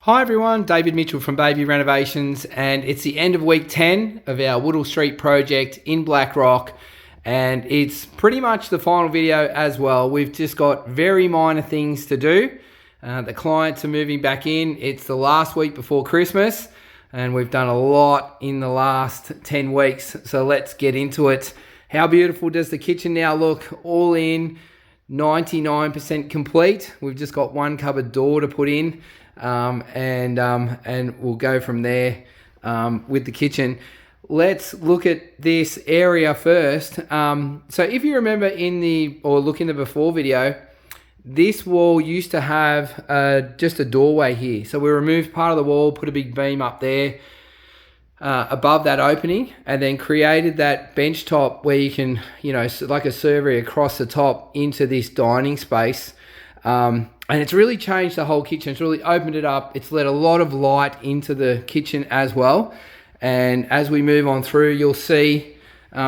Hi everyone, David Mitchell from Bayview Renovations, and it's the end of week 10 of our Woodall Street project in Blackrock, and it's pretty much the final video as well. We've just got very minor things to do. The clients are moving back in. It's the last week before Christmas, and we've done a lot in the last 10 weeks, so let's get into it. How beautiful does the kitchen now look? All in, 99% complete. We've just got one cupboard door to put in. And we'll go from there with the kitchen. Let's look at this area first. So if you remember look in the before video, this wall used to have just a doorway here. So we removed part of the wall, put a big beam up there above that opening, and then created that bench top where you can, like a survey across the top into this dining space. And it's really changed the whole kitchen. It's really opened it up. It's let a lot of light into the kitchen as well. And as we move on through, you'll see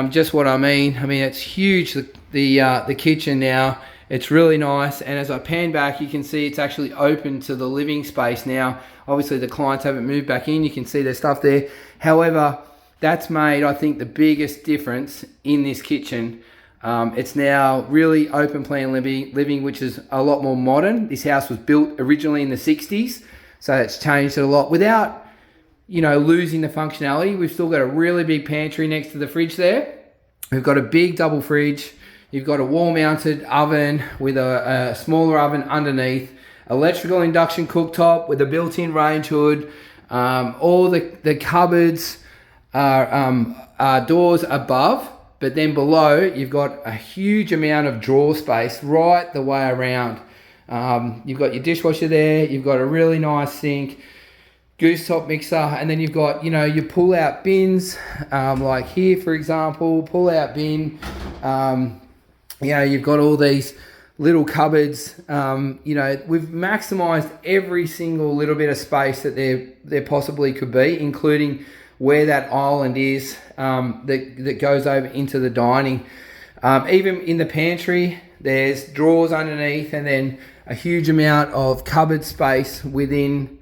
just what I mean. I mean, it's huge, the kitchen now. It's really nice. And as I pan back, you can see it's actually open to the living space now. Obviously, the clients haven't moved back in. You can see their stuff there. However, that's made, I think, the biggest difference in this kitchen. It's now really open plan living, which is a lot more modern. This house was built originally in the 60s, so it's changed it a lot without, losing the functionality. We've still got a really big pantry next to the fridge there. We've got a big double fridge. You've got a wall-mounted oven with a smaller oven underneath, electrical induction cooktop with a built-in range hood. All the cupboards are doors above. But then below, you've got a huge amount of drawer space right the way around. You've got your dishwasher there. You've got a really nice sink, goose top mixer. And then you've got, your pull-out bins, like here, for example, pull-out bin. You've got all these little cupboards. We've maximized every single little bit of space that there possibly could be, including where that island is that goes over into the dining. Even in the pantry, there's drawers underneath, and then a huge amount of cupboard space within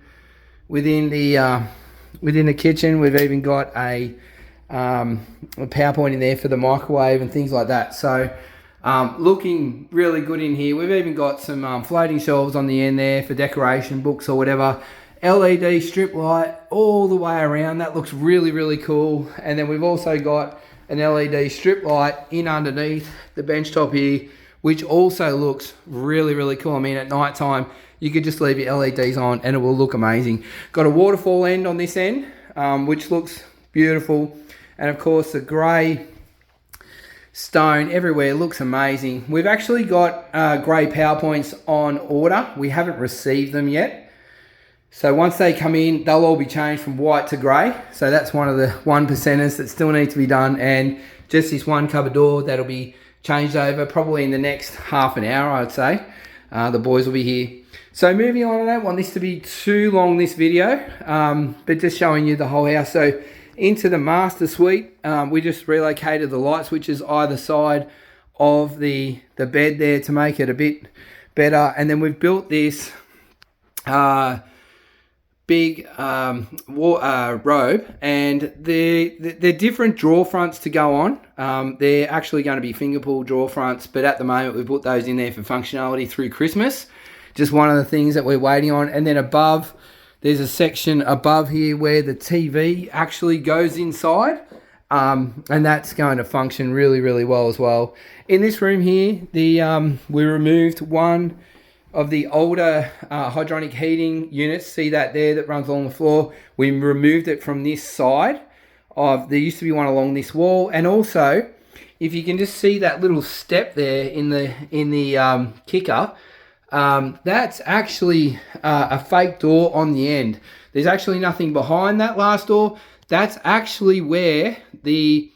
the kitchen. We've even got a PowerPoint in there for the microwave and things like that. So looking really good in here. We've even got some floating shelves on the end there for decoration, books or whatever. LED strip light all the way around. That looks really, really cool. And then we've also got an LED strip light in underneath the bench top here, which also looks really, really cool. I mean, at night time, you could just leave your LEDs on and it will look amazing. Got a waterfall end on this end, which looks beautiful. And of course, the grey stone everywhere looks amazing. We've actually got grey PowerPoints on order. We haven't received them yet. So once they come in, they'll all be changed from white to grey. So that's one of the 1%ers that still need to be done. And just this one cupboard door, that'll be changed over probably in the next half an hour, I'd say. The boys will be here. So moving on, I don't want this to be too long, this video, but just showing you the whole house. So into the master suite, we just relocated the light switches either side of the bed there to make it a bit better. And then we've built this big robe, and they're different drawer fronts to go on. They're actually going to be finger pull drawer fronts, but at the moment we've put those in there for functionality through Christmas. Just one of the things that we're waiting on. And then above, there's a section above here where the TV actually goes inside, and that's going to function really, really well as well. In this room here, we removed one of the older hydronic heating units. See that there that runs along the floor? We removed it from this side. There used to be one along this wall. And also, if you can just see that little step there in the kicker, that's actually a fake door on the end. There's actually nothing behind that last door. That's actually where the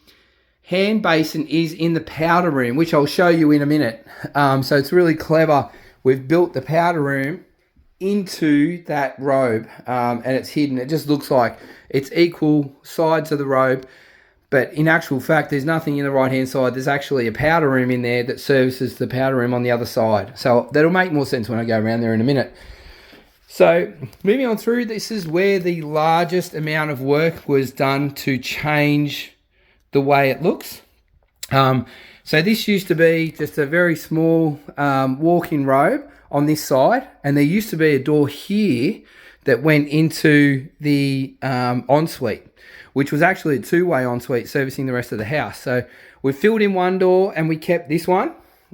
hand basin is in the powder room, which I'll show you in a minute. So it's really clever. We've built the powder room into that robe, and it's hidden. It just looks like it's equal sides of the robe, but in actual fact, there's nothing in the right-hand side. There's actually a powder room in there that services the powder room on the other side. So that'll make more sense when I go around there in a minute. So moving on through, this is where the largest amount of work was done to change the way it looks. So this used to be just a very small walk-in robe on this side, and there used to be a door here that went into the ensuite, which was actually a two-way ensuite servicing the rest of the house. So we filled in one door and we kept this one,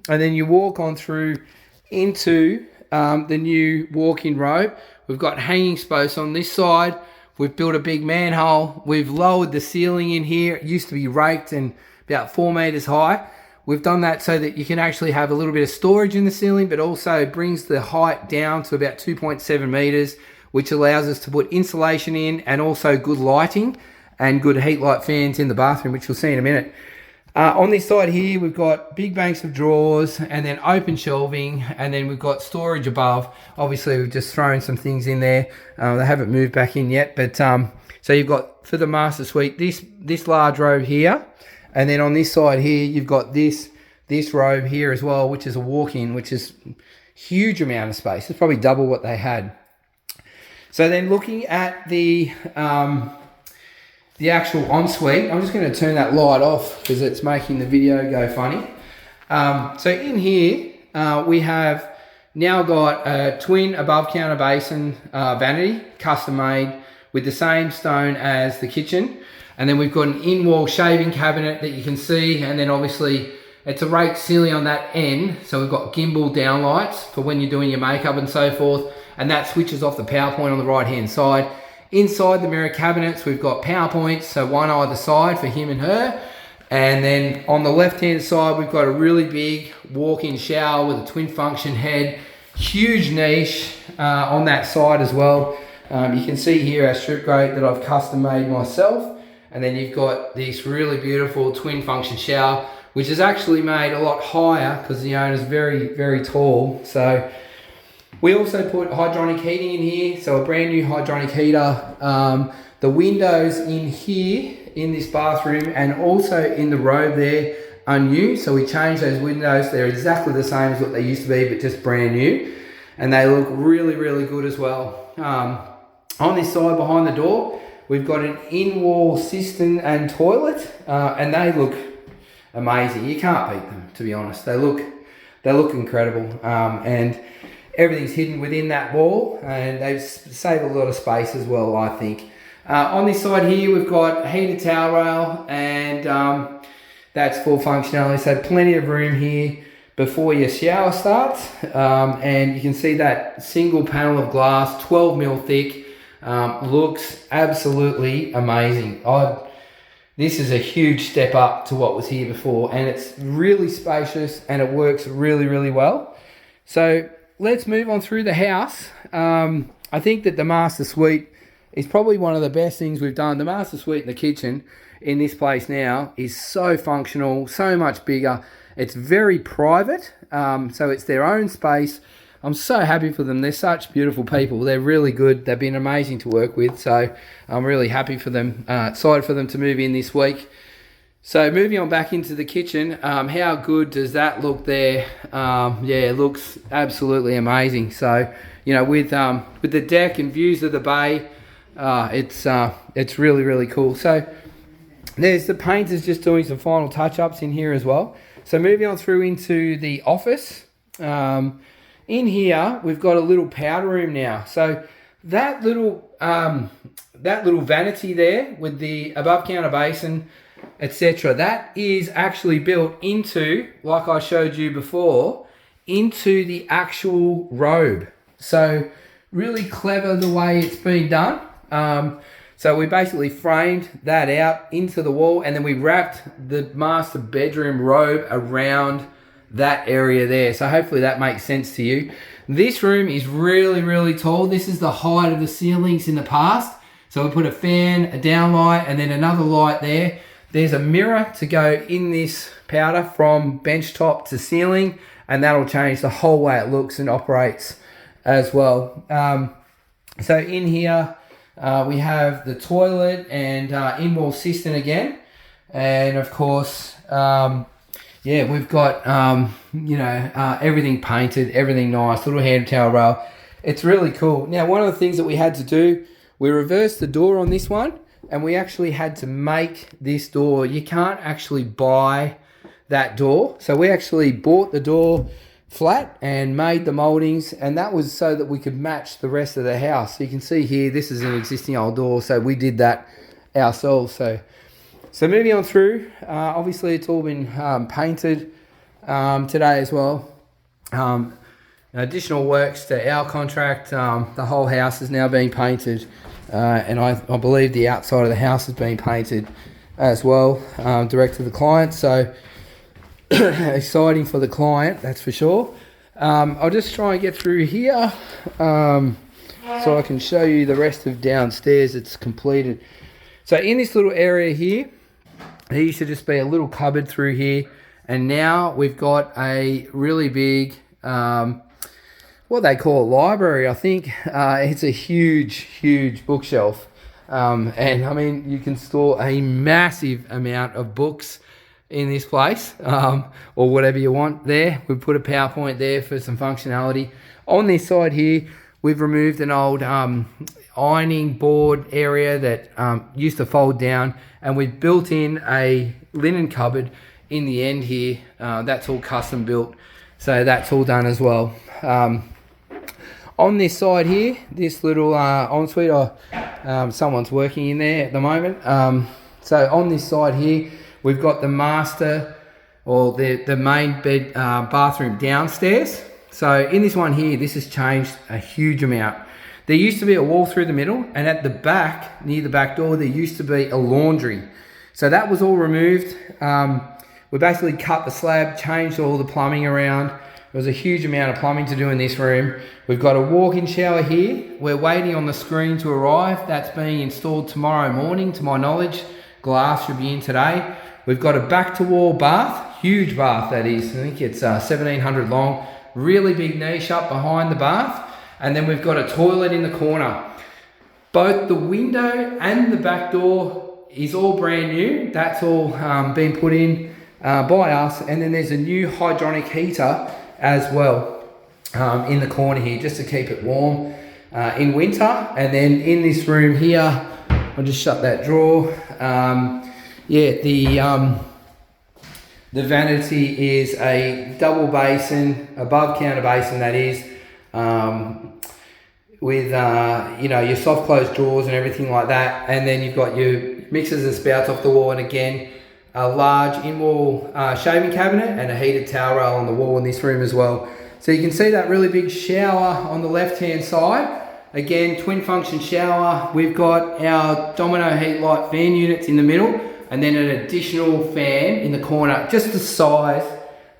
and then you walk on through into the new walk-in robe. We've got hanging space on this side. We've built a big manhole. We've lowered the ceiling in here. It used to be raked and about 4 meters high. We've done that so that you can actually have a little bit of storage in the ceiling, but also brings the height down to about 2.7 meters, which allows us to put insulation in and also good lighting and good heat light fans in the bathroom, which you'll see in a minute. On this side here, we've got big banks of drawers and then open shelving, and then we've got storage above. Obviously, we've just thrown some things in there. They haven't moved back in yet, but so you've got, for the master suite, this large robe here, and then on this side here, you've got this robe here as well, which is a walk-in, which is huge amount of space. It's probably double what they had. So then looking at the actual ensuite, I'm just going to turn that light off because it's making the video go funny. So in here, we have now got a twin above counter basin vanity, custom made with the same stone as the kitchen. And then we've got an in-wall shaving cabinet that you can see. And then obviously it's a raked ceiling on that end. So we've got gimbal downlights for when you're doing your makeup and so forth. And that switches off the power point on the right-hand side. Inside the mirror cabinets, we've got power points, so one either side for him and her. And then on the left-hand side, we've got a really big walk-in shower with a twin function head. Huge niche on that side as well. You can see here our strip grate that I've custom made myself. And then you've got this really beautiful twin function shower, which is actually made a lot higher because the owner's very, very tall. So we also put hydronic heating in here, so a brand new hydronic heater. The windows in here, in this bathroom, and also in the robe there are new. So we changed those windows. They're exactly the same as what they used to be, but just brand new. And they look really, really good as well. On this side behind the door, we've got an in-wall cistern and toilet, and they look amazing. You can't beat them, to be honest. They look incredible. And everything's hidden within that wall, and they save a lot of space as well, I think. On this side here, we've got a heated towel rail, and that's full functionality. So plenty of room here before your shower starts. And you can see that single panel of glass, 12 mil thick, looks absolutely amazing. This is a huge step up to what was here before, and it's really spacious and it works really, really well. So let's move on through the house. I think that the master suite is probably one of the best things we've done. The master suite in the kitchen in this place now is so functional, so much bigger. It's very private, so it's their own space. I'm so happy for them. They're such beautiful people. They're really good. They've been amazing to work with, so I'm really happy for them. Excited for them to move in this week. So moving on back into the kitchen, how good does that look there? Yeah, it looks absolutely amazing. So, you know, with the deck and views of the bay, it's really, really cool. So there's the painters just doing some final touch-ups in here as well. So moving on through into the office. In here, we've got a little powder room now. So that little vanity there with the above counter basin, etc., that is actually built into, like I showed you before, into the actual robe. So really clever the way it's been done. So we basically framed that out into the wall, and then we wrapped the master bedroom robe around that area there. So hopefully that makes sense to you. This room is really, really tall. This is the height of the ceilings in the past. So we put a fan, a downlight, and then another light there. There's a mirror to go in this powder from bench top to ceiling, and that'll change the whole way it looks and operates as well. So in here, we have the toilet and in-wall cistern again. And of course, yeah, we've got, everything painted, everything nice, little hand towel rail. It's really cool. Now, one of the things that we had to do, we reversed the door on this one, and we actually had to make this door. You can't actually buy that door. So we actually bought the door flat and made the moldings, and that was so that we could match the rest of the house. So you can see here, this is an existing old door, so we did that ourselves. So moving on through, obviously it's all been painted today as well. Additional works to our contract. The whole house is now being painted, and I believe the outside of the house is being painted as well, direct to the client. So exciting for the client, that's for sure. I'll just try and get through here so I can show you the rest of downstairs. It's completed. So in this little area here, there used to just be a little cupboard through here, and now we've got a really big what they call a library, I think. It's a huge bookshelf, and I mean, you can store a massive amount of books in this place, or whatever you want there. We've put a PowerPoint there for some functionality. On this side here, we've removed an old ironing board area that used to fold down, and we've built in a linen cupboard in the end here. That's all custom built, so that's all done as well. On this side here, this little ensuite, someone's working in there at the moment. So on this side here, we've got the master, or the main bed bathroom downstairs. So in this one here, this has changed a huge amount. There used to be a wall through the middle, and at the back, near the back door, there used to be a laundry. So that was all removed. We basically cut the slab, changed all the plumbing around. There was a huge amount of plumbing to do in this room. We've got a walk-in shower here. We're waiting on the screen to arrive. That's being installed tomorrow morning, to my knowledge. Glass should be in today. We've got a back-to-wall bath, huge bath that is. I think it's 1700 long, really big niche up behind the bath. And then we've got a toilet in the corner. Both the window and the back door is all brand new. That's all been put in by us. And then there's a new hydronic heater as well in the corner here, just to keep it warm in winter. And then in this room here, I'll just shut that drawer. The vanity is a double basin, above counter basin that is, with your soft close drawers and everything like that. And then you've got your mixers and spouts off the wall, and again, a large in-wall shaving cabinet and a heated towel rail on the wall in this room as well. So you can see that really big shower on the left-hand side. Again, twin function shower. We've got our domino heat light fan units in the middle, and then an additional fan in the corner. Just the size,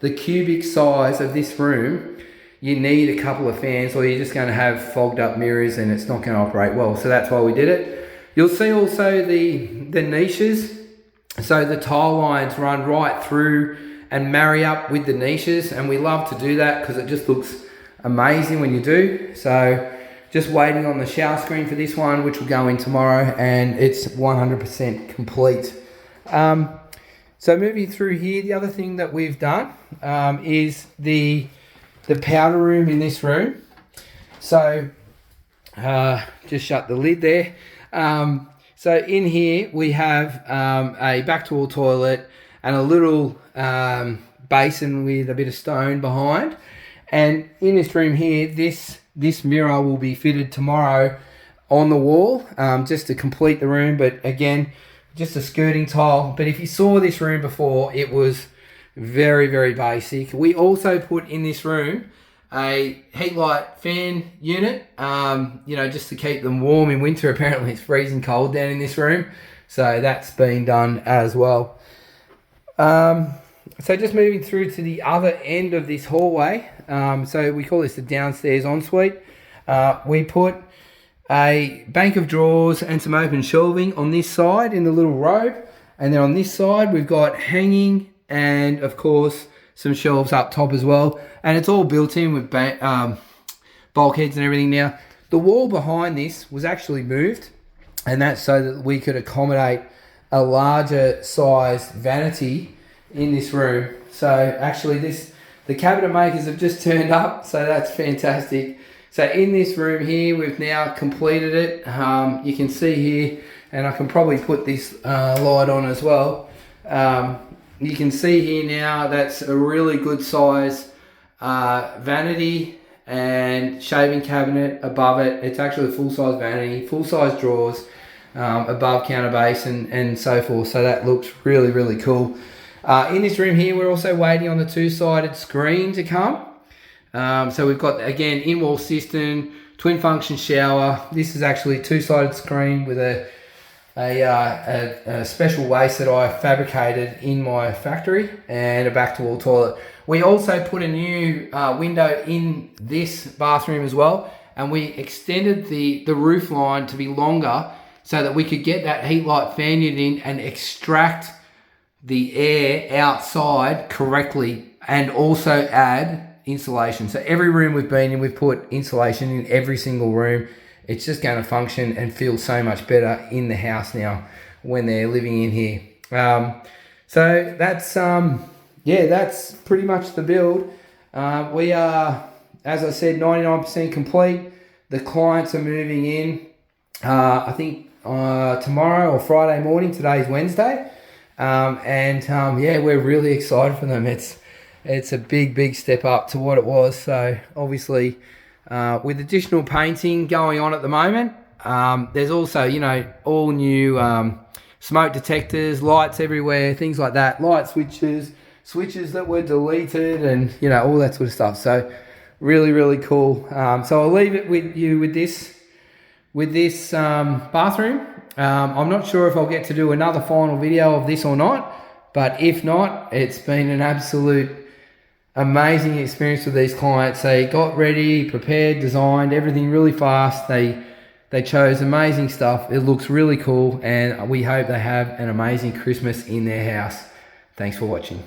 the cubic size of this room, you need a couple of fans, or you're just going to have fogged up mirrors and it's not going to operate well. So that's why we did it. You'll see also the niches. So the tile lines run right through and marry up with the niches, and we love to do that because it just looks amazing when you do. So just waiting on the shower screen for this one, which will go in tomorrow, and it's 100% complete. So moving through here, the other thing that we've done is the powder room in this room. So just shut the lid there. So in here we have a back-to-wall toilet and a little basin with a bit of stone behind. And in this room here, this mirror will be fitted tomorrow on the wall, just to complete the room. But again, just a skirting tile. But if you saw this room before, it was very, very basic. We also put in this room a heat light fan unit, just to keep them warm in winter. Apparently it's freezing cold down in this room, so that's been done as well. So just moving through to the other end of this hallway, so we call this the downstairs ensuite. We put a bank of drawers and some open shelving on this side in the little robe, and then on this side we've got hanging and of course some shelves up top as well, and it's all built in with bulkheads and everything. Now the wall behind this was actually moved, and that's so that we could accommodate a larger size vanity in this room. So actually the cabinet makers have just turned up, so that's fantastic. So in this room here, we've now completed it. You can see here, and I can probably put this light on as well. You can see here now that's a really good size vanity and shaving cabinet above it. It's actually a full-size vanity, full-size drawers above counter base and so forth. So that looks really, really cool. In this room here, we're also waiting on the two-sided screen to come. So we've got, again, in-wall cistern, twin function shower. This is actually a two-sided screen with a special waste that I fabricated in my factory, and a back-to-wall toilet. We also put a new window in this bathroom as well, and we extended the roof line to be longer so that we could get that heat light fan unit in and extract the air outside correctly, and also add insulation. So every room we've been in, we've put insulation in every single room. It's just going to function and feel so much better in the house now when they're living in here. So that's that's pretty much the build. We are, as I said, 99% complete. The clients are moving in, I think tomorrow or Friday morning. Today's Wednesday. We're really excited for them. It's a big step up to what it was. So obviously, with additional painting going on at the moment, there's also, all new smoke detectors, lights everywhere, things like that, light switches that were deleted, and all that sort of stuff. So really cool. So I'll leave it with you with this bathroom. I'm not sure if I'll get to do another final video of this or not, but if not, it's been an absolute amazing experience with these clients. They got ready, prepared, designed everything really fast. They chose amazing stuff. It looks really cool, and we hope they have an amazing Christmas in their house. Thanks for watching.